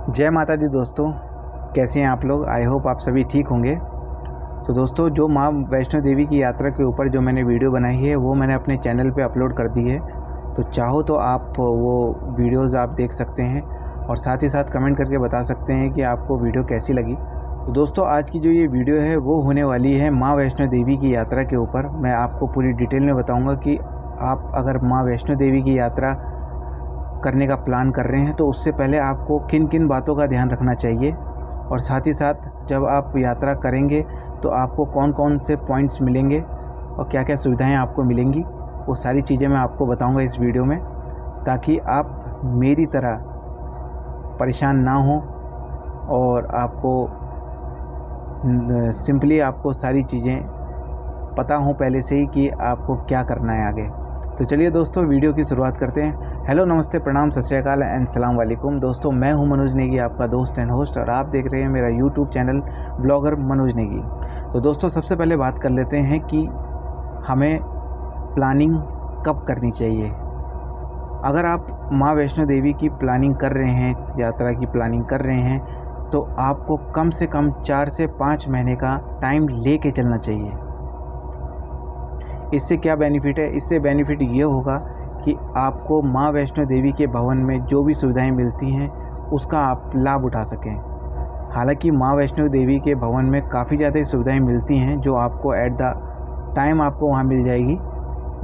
जय माता दी दोस्तों, कैसे हैं आप लोग। आई होप आप सभी ठीक होंगे। तो दोस्तों, जो माँ वैष्णो देवी की यात्रा के ऊपर जो मैंने वीडियो बनाई है वो मैंने अपने चैनल पे अपलोड कर दी है। तो चाहो तो आप वो वीडियोस आप देख सकते हैं और साथ ही साथ कमेंट करके बता सकते हैं कि आपको वीडियो कैसी लगी। तो दोस्तों, आज की जो ये वीडियो है वो होने वाली है माँ वैष्णो देवी की यात्रा के ऊपर। मैं आपको पूरी डिटेल में बताऊँगा कि आप अगर माँ वैष्णो देवी की यात्रा करने का प्लान कर रहे हैं तो उससे पहले आपको किन किन बातों का ध्यान रखना चाहिए, और साथ ही साथ जब आप यात्रा करेंगे तो आपको कौन कौन से पॉइंट्स मिलेंगे और क्या क्या सुविधाएं आपको मिलेंगी, वो सारी चीज़ें मैं आपको बताऊंगा इस वीडियो में, ताकि आप मेरी तरह परेशान ना हो और आपको सिंपली आपको सारी चीज़ें पता हो पहले से ही कि आपको क्या करना है आगे। तो चलिए दोस्तों, वीडियो की शुरुआत करते हैं। हेलो, नमस्ते, प्रणाम, सत श्री अकाल एंड सलाम वालेकुम। दोस्तों, मैं हूं मनोज नेगी, आपका दोस्त एंड होस्ट, और आप देख रहे हैं मेरा YouTube channel blogger Manoj Negi. तो दोस्तों, सबसे पहले बात कर लेते हैं कि हमें प्लानिंग कब करनी चाहिए। अगर आप माँ वैष्णो देवी की प्लानिंग कर रहे हैं, यात्रा की प्लानिंग कर रहे हैं, तो आपको कम से कम 4 से 5 महीने का टाइम ले के चलना चाहिए। इससे क्या बेनिफिट है? इससे बेनिफिट ये होगा कि आपको माँ वैष्णो देवी के भवन में जो भी सुविधाएं मिलती हैं उसका आप लाभ उठा सकें। हालांकि माँ वैष्णो देवी के भवन में काफ़ी ज़्यादा सुविधाएं मिलती हैं जो आपको एट द टाइम आपको वहाँ मिल जाएगी,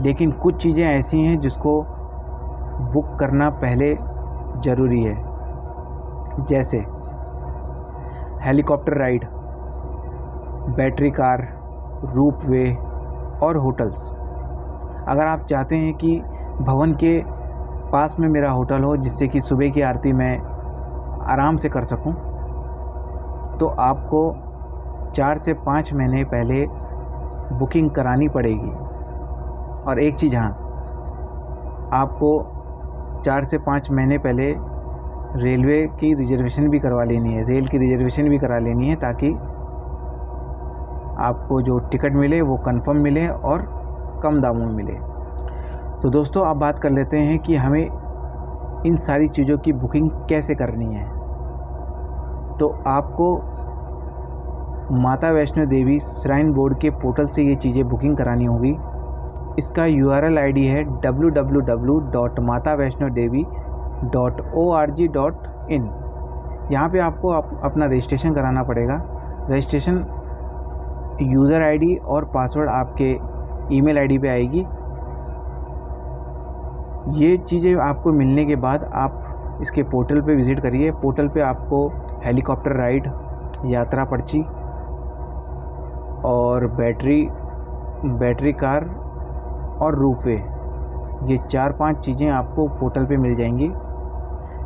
लेकिन कुछ चीज़ें ऐसी हैं जिसको बुक करना पहले ज़रूरी है, जैसे हेलीकॉप्टर राइड, बैटरी कार, रूप वे और होटल्स। अगर आप चाहते हैं कि भवन के पास में मेरा होटल हो जिससे कि सुबह की आरती मैं आराम से कर सकूं, तो आपको 4 से 5 महीने पहले बुकिंग करानी पड़ेगी। और एक चीज़, हाँ, आपको 4 से 5 महीने पहले रेलवे की रिजर्वेशन भी करवा लेनी है, रेल की रिजर्वेशन भी करा लेनी है, ताकि आपको जो टिकट मिले वो कंफर्म मिले और कम दामों में मिले। तो दोस्तों, अब बात कर लेते हैं कि हमें इन सारी चीज़ों की बुकिंग कैसे करनी है। तो आपको माता वैष्णो देवी श्राइन बोर्ड के पोर्टल से ये चीज़ें बुकिंग करानी होगी। इसका URL ID है www.matawaishnodevi.org.in। यहाँ पे आपको अपना रजिस्ट्रेशन कराना पड़ेगा। रजिस्ट्रेशन यूज़र ID और पासवर्ड आपके ईमेल ID पे आएगी। ये चीज़ें आपको मिलने के बाद आप इसके पोर्टल पे विज़िट करिए। पोर्टल पे आपको हेलीकॉप्टर राइड, यात्रा पर्ची और बैटरी कार और रूपवे, ये 4-5 चीज़ें आपको पोर्टल पे मिल जाएंगी।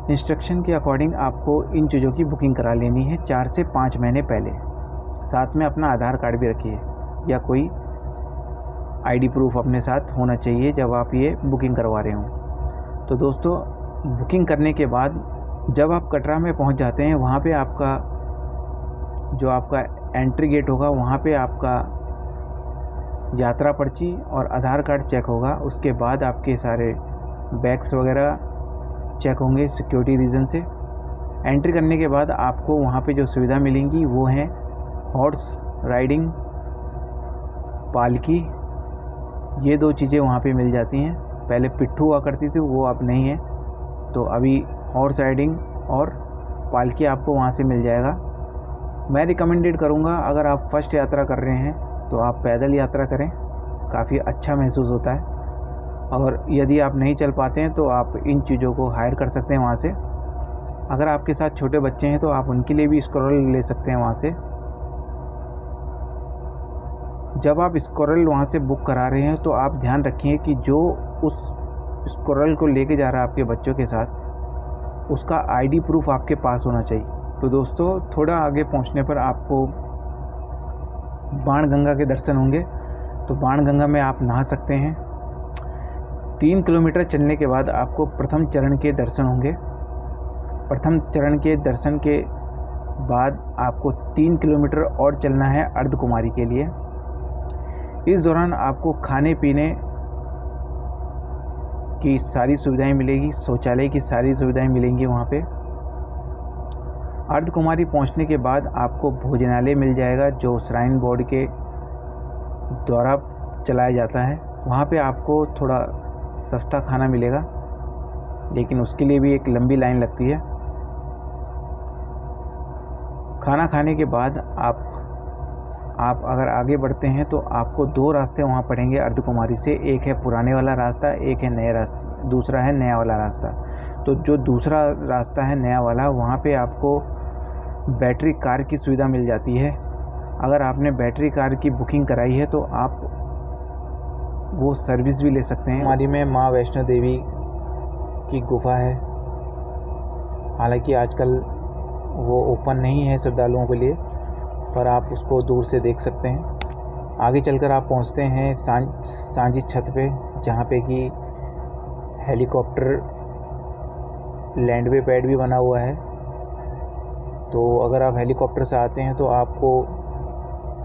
इंस्ट्रक्शन के अकॉर्डिंग आपको इन चीज़ों की बुकिंग करा लेनी है 4 से 5 महीने पहले। साथ में अपना आधार कार्ड भी रखिए या कोई ID प्रूफ अपने साथ होना चाहिए जब आप ये बुकिंग करवा रहे हो। तो दोस्तों, बुकिंग करने के बाद जब आप कटरा में पहुंच जाते हैं, वहाँ पे आपका जो आपका एंट्री गेट होगा, वहाँ पे आपका यात्रा पर्ची और आधार कार्ड चेक होगा। उसके बाद आपके सारे बैग्स वगैरह चेक होंगे सिक्योरिटी रीज़न से। एंट्री करने के बाद आपको वहाँ पे जो सुविधा मिलेंगी वो हैं हॉर्स राइडिंग, पालकी, ये 2 चीज़ें वहाँ पे मिल जाती हैं। पहले पिट्ठू हुआ करती थी, वो अब नहीं है, तो अभी हॉर्स राइडिंग और पालकी आपको वहाँ से मिल जाएगा। मैं रिकमेंडेड करूँगा, अगर आप फर्स्ट यात्रा कर रहे हैं तो आप पैदल यात्रा करें, काफ़ी अच्छा महसूस होता है। और यदि आप नहीं चल पाते हैं तो आप इन चीज़ों को हायर कर सकते हैं वहाँ से। अगर आपके साथ छोटे बच्चे हैं तो आप उनके लिए भी स्क्रॉल ले सकते हैं वहाँ से। जब आप स्क्रॉल वहाँ से बुक करा रहे हैं तो आप ध्यान रखिए कि जो उस स्क्रॉल को लेके जा रहा है आपके बच्चों के साथ, उसका ID प्रूफ आपके पास होना चाहिए। तो दोस्तों, थोड़ा आगे पहुँचने पर आपको बाणगंगा के दर्शन होंगे। तो बाणगंगा में आप नहा सकते हैं। 3 किलोमीटर चलने के बाद आपको प्रथम चरण के दर्शन होंगे। प्रथम चरण के दर्शन के बाद आपको 3 किलोमीटर और चलना है अर्धकुमारी के लिए। इस दौरान आपको खाने पीने की सारी सुविधाएं मिलेगी, शौचालय की सारी सुविधाएं मिलेंगी वहाँ पे। अर्धकुमारी पहुंचने के बाद आपको भोजनालय मिल जाएगा जो श्राइन बोर्ड के द्वारा चलाया जाता है। वहाँ पे आपको थोड़ा सस्ता खाना मिलेगा, लेकिन उसके लिए भी एक लंबी लाइन लगती है। खाना खाने के बाद आप अगर आगे बढ़ते हैं तो आपको 2 रास्ते वहाँ पड़ेंगे अर्धकुमारी से। एक है पुराने वाला रास्ता, एक है नया रास्ता, दूसरा है नया वाला रास्ता। तो जो दूसरा रास्ता है नया वाला, वहाँ पे आपको बैटरी कार की सुविधा मिल जाती है। अगर आपने बैटरी कार की बुकिंग कराई है तो आप वो सर्विस भी ले सकते हैं। हमारी में माँ वैष्णो देवी की गुफ़ा है, हालांकि आजकल वो ओपन नहीं है श्रद्धालुओं के लिए, पर आप उसको दूर से देख सकते हैं। आगे चलकर आप पहुंचते हैं सांझी छत पे, जहाँ पे कि हेलीकॉप्टर लैंडवे पैड भी बना हुआ है। तो अगर आप हेलीकॉप्टर से आते हैं तो आपको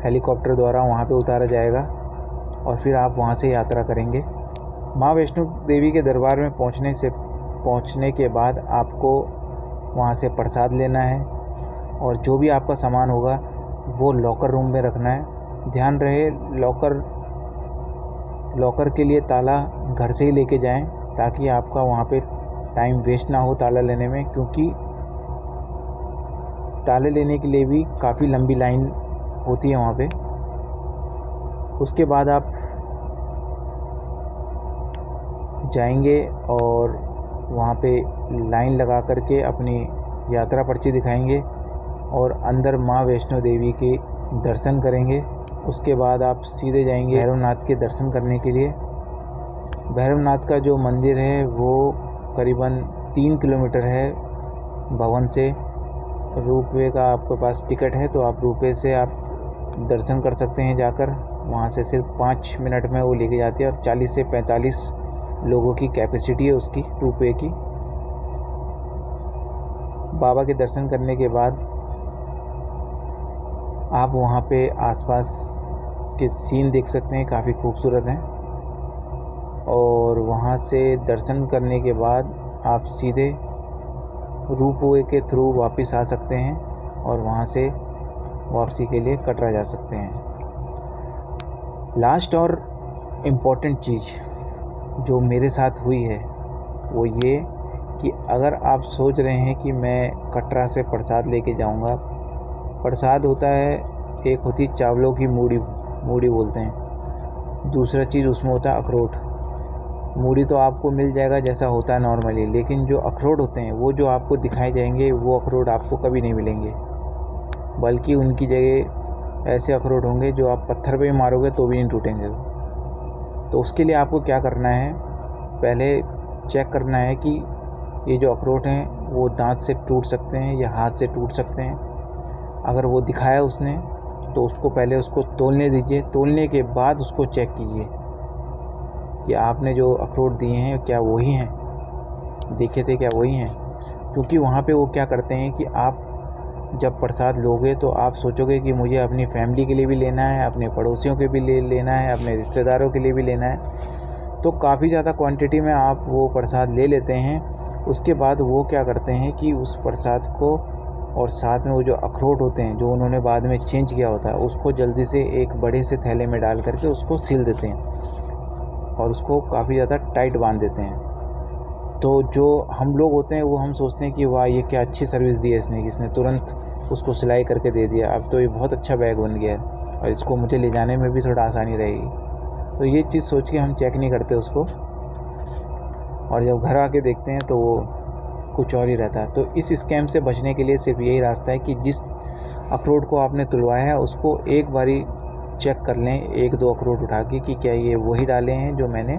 हेलीकॉप्टर द्वारा वहाँ पे उतारा जाएगा और फिर आप वहाँ से यात्रा करेंगे। माँ वैष्णो देवी के दरबार में पहुँचने के बाद आपको वहाँ से प्रसाद लेना है और जो भी आपका सामान होगा वो लॉकर रूम में रखना है। ध्यान रहे लॉकर के लिए ताला घर से ही लेके जाएं, ताकि आपका वहाँ पे टाइम वेस्ट ना हो ताला लेने में, क्योंकि ताले लेने के लिए भी काफ़ी लंबी लाइन होती है वहाँ पे। उसके बाद आप जाएंगे और वहाँ पे लाइन लगा करके अपनी यात्रा पर्ची दिखाएंगे और अंदर माँ वैष्णो देवी के दर्शन करेंगे। उसके बाद आप सीधे जाएंगे भैरवनाथ के दर्शन करने के लिए। भैरवनाथ का जो मंदिर है वो करीबन 3 किलोमीटर है भवन से। रोपवे का आपके पास टिकट है तो आप रोपवे से आप दर्शन कर सकते हैं जाकर। वहाँ से सिर्फ 5 मिनट में वो लेके जाती है और 40 से 45 लोगों की कैपेसिटी है उसकी रोपवे की। बाबा के दर्शन करने के बाद आप वहाँ पे आसपास के सीन देख सकते हैं, काफ़ी खूबसूरत हैं। और वहाँ से दर्शन करने के बाद आप सीधे रोपवे के थ्रू वापस आ सकते हैं और वहाँ से वापसी के लिए कटरा जा सकते हैं। लास्ट और इम्पॉर्टेंट चीज़ जो मेरे साथ हुई है वो ये कि अगर आप सोच रहे हैं कि मैं कटरा से प्रसाद लेके जाऊंगा, प्रसाद होता है, एक होती चावलों की मूढ़ी बोलते हैं, दूसरा चीज़ उसमें होता है अखरोट। मूढ़ी तो आपको मिल जाएगा जैसा होता है नॉर्मली, लेकिन जो अखरोट होते हैं वो जो आपको दिखाए जाएंगे वो अखरोट आपको कभी नहीं मिलेंगे, बल्कि उनकी जगह ऐसे अखरोट होंगे जो आप पत्थर पे भी मारोगे तो भी नहीं टूटेंगे। तो उसके लिए आपको क्या करना है, पहले चेक करना है कि ये जो अखरोट हैं वो दांत से टूट सकते हैं या हाथ से टूट सकते हैं। अगर वो दिखाया उसने तो उसको पहले उसको तोलने दीजिए, तोलने के बाद उसको चेक कीजिए कि आपने जो अखरोट दिए हैं क्या वही हैं, देखे थे क्या वही हैं। क्योंकि वहाँ पे वो क्या करते हैं कि आप जब प्रसाद लोगे तो आप सोचोगे कि मुझे अपनी फैमिली के लिए भी लेना है, अपने पड़ोसियों के भी लेना है, अपने रिश्तेदारों के लिए भी लेना है। तो काफ़ी ज़्यादा क्वांटिटी में आप वो प्रसाद ले लेते हैं। उसके बाद वो क्या करते हैं कि उस प्रसाद को और साथ में वो जो अखरोट होते हैं जो उन्होंने बाद में चेंज किया होता है उसको जल्दी से एक बड़े से थैले में डाल करके उसको सील देते हैं और उसको काफ़ी ज़्यादा टाइट बांध देते हैं। तो जो हम लोग होते हैं वो हम सोचते हैं कि वाह ये क्या अच्छी सर्विस दी है इसने तुरंत उसको सिलाई करके दे दिया, अब तो ये बहुत अच्छा बैग बन गया है और इसको मुझे ले जाने में भी थोड़ा आसानी रहेगी। तो ये चीज़ सोच के हम चेक नहीं करते उसको, और जब घर आके देखते हैं तो वो कुछ और ही रहता है। तो इस स्कैम से बचने के लिए सिर्फ यही रास्ता है कि जिस अखरोट को आपने तुलवाया है उसको एक बारी चेक कर लें, 1-2 अखरोट उठा के कि क्या ये वही डाले हैं जो मैंने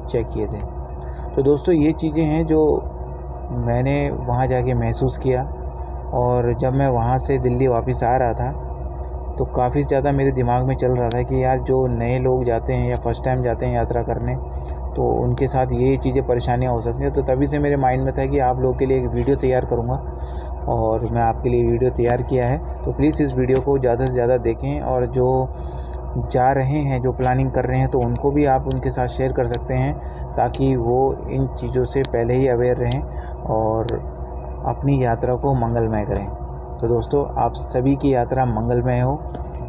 चेक किए थे। तो दोस्तों ये चीज़ें हैं जो मैंने वहाँ जाके महसूस किया, और जब मैं वहाँ से दिल्ली वापस आ रहा था तो काफ़ी ज़्यादा मेरे दिमाग में चल रहा था कि यार जो नए लोग जाते हैं या फर्स्ट टाइम जाते हैं यात्रा करने तो उनके साथ ये चीज़ें परेशानियाँ हो सकती हैं। तो तभी से मेरे माइंड में था कि आप लोगों के लिए एक वीडियो तैयार करूँगा, और मैं आपके लिए वीडियो तैयार किया है। तो प्लीज़ इस वीडियो को ज़्यादा से ज़्यादा देखें, और जो जा रहे हैं, जो प्लानिंग कर रहे हैं, तो उनको भी आप उनके साथ शेयर कर सकते हैं ताकि वो इन चीज़ों से पहले ही अवेयर रहें और अपनी यात्रा को मंगलमय करें। तो दोस्तों, आप सभी की यात्रा मंगलमय हो।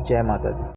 जय माता दी।